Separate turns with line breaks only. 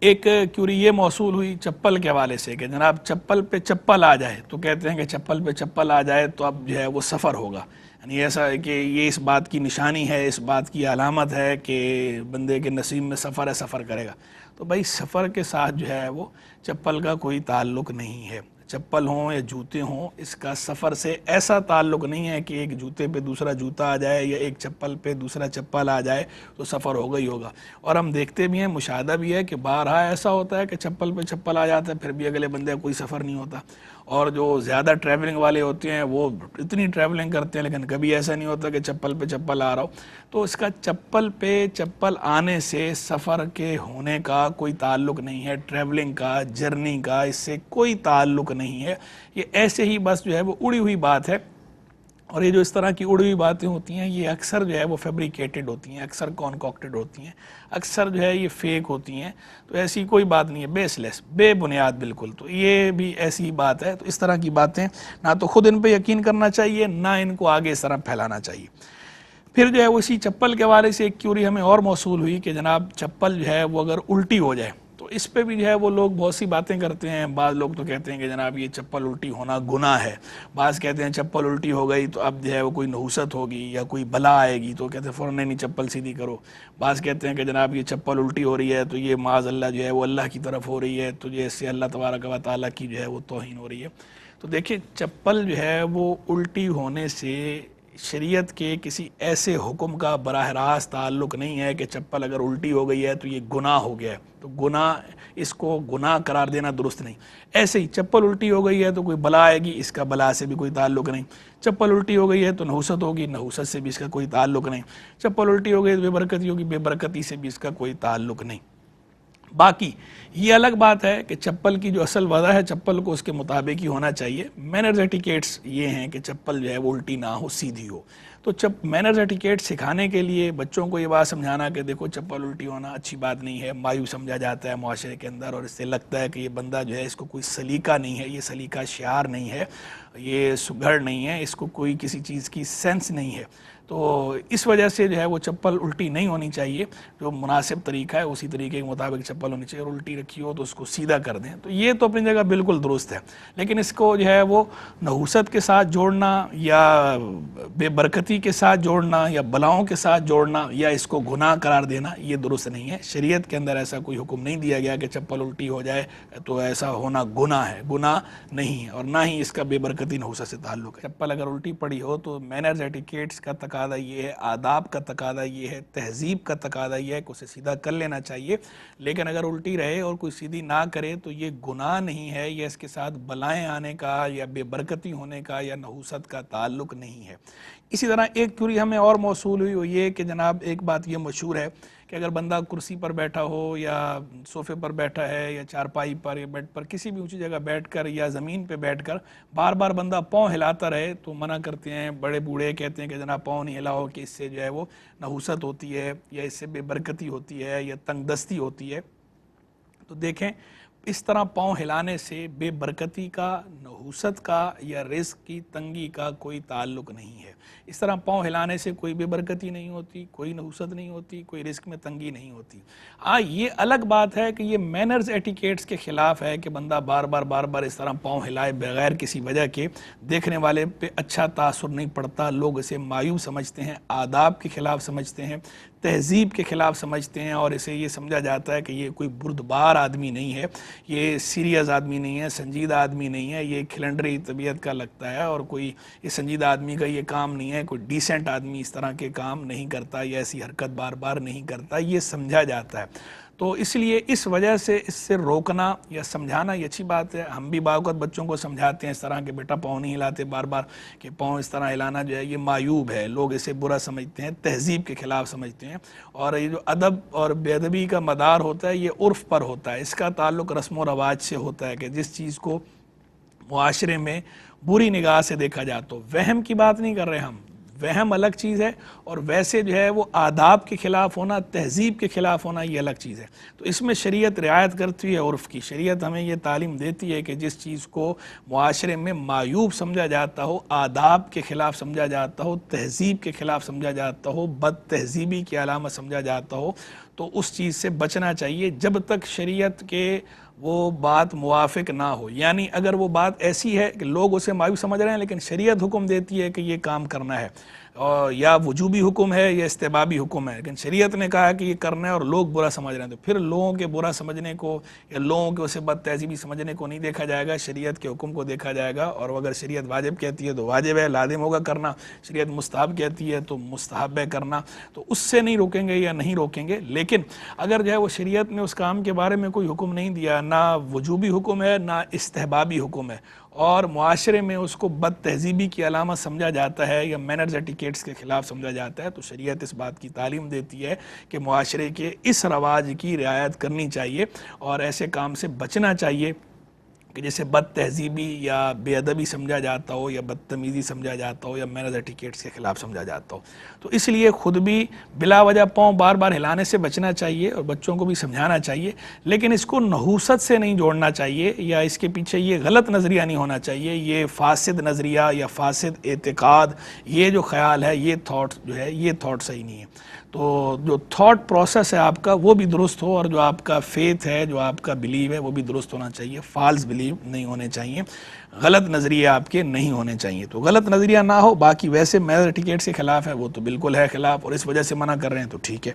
ایک کیوری یہ موصول ہوئی چپل کے حوالے سے کہ جناب چپل پہ چپل آ جائے تو کہتے ہیں کہ چپل پہ چپل آ جائے تو اب جو ہے وہ سفر ہوگا، یعنی ایسا ہے کہ یہ اس بات کی نشانی ہے، اس بات کی علامت ہے کہ بندے کے نصیب میں سفر ہے، سفر کرے گا۔ تو بھائی سفر کے ساتھ جو ہے وہ چپل کا کوئی تعلق نہیں ہے، چپل ہوں یا جوتے ہوں، اس کا سفر سے ایسا تعلق نہیں ہے کہ ایک جوتے پہ دوسرا جوتا آ جائے یا ایک چپل پہ دوسرا چپل آ جائے تو سفر ہوگا ہی ہوگا۔ اور ہم دیکھتے بھی ہیں، مشاہدہ بھی ہے کہ بارہا ایسا ہوتا ہے کہ چپل پہ چپل آ جاتا ہے پھر بھی اگلے بندے کا کوئی سفر نہیں ہوتا، اور جو زیادہ ٹریولنگ والے ہوتے ہیں وہ اتنی ٹریولنگ کرتے ہیں لیکن کبھی ایسا نہیں ہوتا کہ چپل پہ چپل آ رہا ہو۔ تو اس کا چپل پہ چپل آنے سے سفر کے ہونے کا کوئی تعلق نہیں ہے، ٹریولنگ کا، جرنی کا اس سے کوئی تعلق نہیں ہے، یہ ایسے ہی بس جو ہے وہ اڑی ہوئی بات ہے۔ اور یہ جو اس طرح کی اڑی ہوئی باتیں ہوتی ہیں یہ اکثر جو ہے وہ فیبریکیٹڈ ہوتی ہیں، اکثر کانکاکٹڈ ہوتی ہیں، اکثر جو ہے یہ فیک ہوتی ہیں، تو ایسی کوئی بات نہیں ہے، بیس لیس، بے بنیاد بالکل۔ تو یہ بھی ایسی ہی بات ہے، تو اس طرح کی باتیں نہ تو خود ان پہ یقین کرنا چاہیے، نہ ان کو آگے اس طرح پھیلانا چاہیے۔ پھر جو ہے وہ اسی چپل کے حوالے سے ایک کیوری ہمیں اور موصول ہوئی کہ جناب چپل جو ہے وہ اگر الٹی ہو جائے تو اس پہ بھی جو ہے وہ لوگ بہت سی باتیں کرتے ہیں۔ بعض لوگ تو کہتے ہیں کہ جناب یہ چپل الٹی ہونا گناہ ہے، بعض کہتے ہیں چپل الٹی ہو گئی تو اب جو ہے وہ کوئی نحوست ہوگی یا کوئی بلا آئے گی تو کہتے ہیں فوراً نہیں چپل سیدھی کرو۔ بعض کہتے ہیں کہ جناب یہ چپل الٹی ہو رہی ہے تو یہ معاذ اللہ جو ہے وہ اللہ کی طرف ہو رہی ہے، تو یہ اس سے اللہ تبارک و تعالیٰ کی جو ہے وہ توہین ہو رہی ہے۔ تو دیکھیں چپل جو ہے وہ الٹی ہونے سے شریعت کے کسی ایسے حکم کا براہ راست تعلق نہیں ہے کہ چپل اگر الٹی ہو گئی ہے تو یہ گناہ ہو گیا ہے، تو گناہ، اس کو گناہ قرار دینا درست نہیں۔ ایسے ہی چپل الٹی ہو گئی ہے تو کوئی بلا آئے گی، اس کا بلا سے بھی کوئی تعلق نہیں۔ چپل الٹی ہو گئی ہے تو نحوست ہوگی، نحوست سے بھی اس کا کوئی تعلق نہیں۔ چپل الٹی ہو گئی تو بے برکتی ہوگی، بے برکتی سے بھی اس کا کوئی تعلق نہیں۔ باقی یہ الگ بات ہے کہ چپل کی جو اصل وضع ہے چپل کو اس کے مطابق ہی ہونا چاہیے۔ مینرز ایٹیکیٹس یہ ہیں کہ چپل جو ہے وہ الٹی نہ ہو، سیدھی ہو۔ تو مینرز ایٹیکیٹ سکھانے کے لیے بچوں کو یہ بات سمجھانا کہ دیکھو چپل الٹی ہونا اچھی بات نہیں ہے، مایوب سمجھا جاتا ہے معاشرے کے اندر، اور اس سے لگتا ہے کہ یہ بندہ جو ہے اس کو کوئی سلیقہ نہیں ہے، یہ سلیقہ شعار نہیں ہے، یہ سگھڑ نہیں ہے، اس کو کوئی کسی چیز کی سینس نہیں ہے، تو اس وجہ سے جو ہے وہ چپل الٹی نہیں ہونی چاہیے۔ جو مناسب طریقہ ہے اسی طریقے کے مطابق چپل ہونی چاہیے، اور الٹی رکھی ہو تو اس کو سیدھا کر دیں، تو یہ تو اپنی جگہ بالکل درست ہے۔ لیکن اس کو جو ہے وہ نحوست کے ساتھ جوڑنا یا بے برکتی کے ساتھ جوڑنا یا بلاؤں کے ساتھ جوڑنا یا اس کو گناہ قرار دینا یہ درست نہیں ہے۔ شریعت کے اندر ایسا کوئی حکم نہیں دیا گیا کہ چپل الٹی ہو جائے تو ایسا ہونا گناہ ہے، گناہ نہیں ہے، اور نہ ہی اس کا بے برکتی نحوست سے تعلق ہے۔ چپل اگر الٹی پڑی ہو تو مینرز ایٹیکیٹس کا تقاضا یہ ہے، آداب کا تقاضا یہ ہے، تہذیب کا تقاضا یہ ہے کہ اسے سیدھا کر لینا چاہیے۔ لیکن اگر الٹی رہے اور کوئی سیدھی نہ کرے تو یہ گناہ نہیں ہے، یہ اس کے ساتھ بلائیں آنے کا یا بے برکتی ہونے کا یا نحوست کا تعلق نہیں ہے۔ اسی طرح ایک کیوری ہمیں اور موصول ہوئی وہ یہ کہ جناب ایک بات یہ مشہور ہے کہ اگر بندہ کرسی پر بیٹھا ہو یا صوفے پر بیٹھا ہے یا چارپائی پر یا بیڈ پر کسی بھی اونچی جگہ بیٹھ کر یا زمین پہ بیٹھ کر بار بار بندہ پاؤں ہلاتا رہے تو منع کرتے ہیں، بڑے بوڑھے کہتے ہیں کہ جناب پاؤں نہیں ہلاؤ، کہ اس سے جو ہے وہ نحوست ہوتی ہے یا اس سے بے برکتی ہوتی ہے یا تنگ دستی ہوتی ہے۔ تو دیکھیں اس طرح پاؤں ہلانے سے بے برکتی کا، نحوست کا یا رزق کی تنگی کا کوئی تعلق نہیں ہے۔ اس طرح پاؤں ہلانے سے کوئی بے برکتی نہیں ہوتی، کوئی نحوست نہیں ہوتی، کوئی رزق میں تنگی نہیں ہوتی۔ یہ الگ بات ہے کہ یہ مینرز ایٹیکیٹس کے خلاف ہے کہ بندہ بار بار اس طرح پاؤں ہلائے بغیر کسی وجہ کے، دیکھنے والے پہ اچھا تاثر نہیں پڑتا، لوگ اسے مایوب سمجھتے ہیں، آداب کے خلاف سمجھتے ہیں، تہذیب کے خلاف سمجھتے ہیں، اور اسے یہ سمجھا جاتا ہے کہ یہ کوئی بردبار آدمی نہیں ہے، یہ سیریس آدمی نہیں ہے، سنجیدہ آدمی نہیں ہے، یہ کھلنڈری طبیعت کا لگتا ہے، اور کوئی یہ سنجیدہ آدمی کا یہ کام نہیں ہے، کوئی ڈیسنٹ آدمی اس طرح کے کام نہیں کرتا یا ایسی حرکت بار بار نہیں کرتا، یہ سمجھا جاتا ہے۔ تو اس لیے اس وجہ سے اس سے روکنا یا سمجھانا یہ اچھی بات ہے۔ ہم بھی بعض اوقات بچوں کو سمجھاتے ہیں اس طرح کہ بیٹا پاؤں نہیں ہلاتے بار بار، کہ پاؤں اس طرح ہلانا جو ہے یہ معیوب ہے، لوگ اسے برا سمجھتے ہیں، تہذیب کے خلاف سمجھتے ہیں، اور یہ جو ادب اور بے ادبی کا مدار ہوتا ہے یہ عرف پر ہوتا ہے، اس کا تعلق رسم و رواج سے ہوتا ہے کہ جس چیز کو معاشرے میں بری نگاہ سے دیکھا جاتا تو وہم کی بات نہیں کر رہے ہم، وہم الگ چیز ہے، اور ویسے جو ہے وہ آداب کے خلاف ہونا، تہذیب کے خلاف ہونا یہ الگ چیز ہے۔ تو اس میں شریعت رعایت کرتی ہے عرف کی، شریعت ہمیں یہ تعلیم دیتی ہے کہ جس چیز کو معاشرے میں معیوب سمجھا جاتا ہو، آداب کے خلاف سمجھا جاتا ہو، تہذیب کے خلاف سمجھا جاتا ہو، بد تہذیبی کی علامت سمجھا جاتا ہو، تو اس چیز سے بچنا چاہیے جب تک شریعت کے وہ بات موافق نہ ہو. یعنی اگر وہ بات ایسی ہے کہ لوگ اسے معیوب سمجھ رہے ہیں لیکن شریعت حکم دیتی ہے کہ یہ کام کرنا ہے، اور یا وجوبی حکم ہے یا استحبابی حکم ہے، لیکن شریعت نے کہا کہ یہ کرنا ہے اور لوگ برا سمجھ رہے ہیں، تو پھر لوگوں کے برا سمجھنے کو یا لوگوں کے اسے بد تہذیبی سمجھنے کو نہیں دیکھا جائے گا، شریعت کے حکم کو دیکھا جائے گا. اور اگر شریعت واجب کہتی ہے تو واجب ہے، لازم ہوگا کرنا. شریعت مستحب کہتی ہے تو مستحب ہے کرنا. تو اس سے نہیں روکیں گے یا نہیں روکیں گے. لیکن اگر جو ہے وہ شریعت نے اس کام کے بارے میں کوئی حکم نہیں دیا، نہ وجوبی حکم ہے نہ استحبابی حکم ہے، اور معاشرے میں اس کو بد تہذیبی کی علامت سمجھا جاتا ہے یا مینرز ایٹیکیٹس کے خلاف سمجھا جاتا ہے، تو شریعت اس بات کی تعلیم دیتی ہے کہ معاشرے کے اس رواج کی رعایت کرنی چاہیے اور ایسے کام سے بچنا چاہیے کہ جسے بد تہذیبی یا بے ادبی سمجھا جاتا ہو یا بدتمیزی سمجھا جاتا ہو یا مینرز ایٹیکیٹس کے خلاف سمجھا جاتا ہو. تو اس لیے خود بھی بلا وجہ پاؤں بار بار ہلانے سے بچنا چاہیے اور بچوں کو بھی سمجھانا چاہیے، لیکن اس کو نحوست سے نہیں جوڑنا چاہیے یا اس کے پیچھے یہ غلط نظریہ نہیں ہونا چاہیے، یہ فاسد نظریہ یا فاسد اعتقاد، یہ جو خیال ہے، یہ تھاٹ جو ہے، یہ تھاٹ صحیح نہیں ہے. تو جو تھاٹ پروسیس ہے آپ کا وہ بھی درست ہو، اور جو آپ کا فیتھ ہے، جو آپ کا بلیو ہے، وہ بھی درست ہونا چاہیے. فالس بلیو نہیں ہونے چاہیے، غلط نظریے آپ کے نہیں ہونے چاہیے. تو غلط نظریہ نہ ہو. باقی ویسے میرر ٹکٹس کے خلاف ہے وہ تو بالکل ہے خلاف، اور اس وجہ سے منع کر رہے ہیں تو ٹھیک ہے.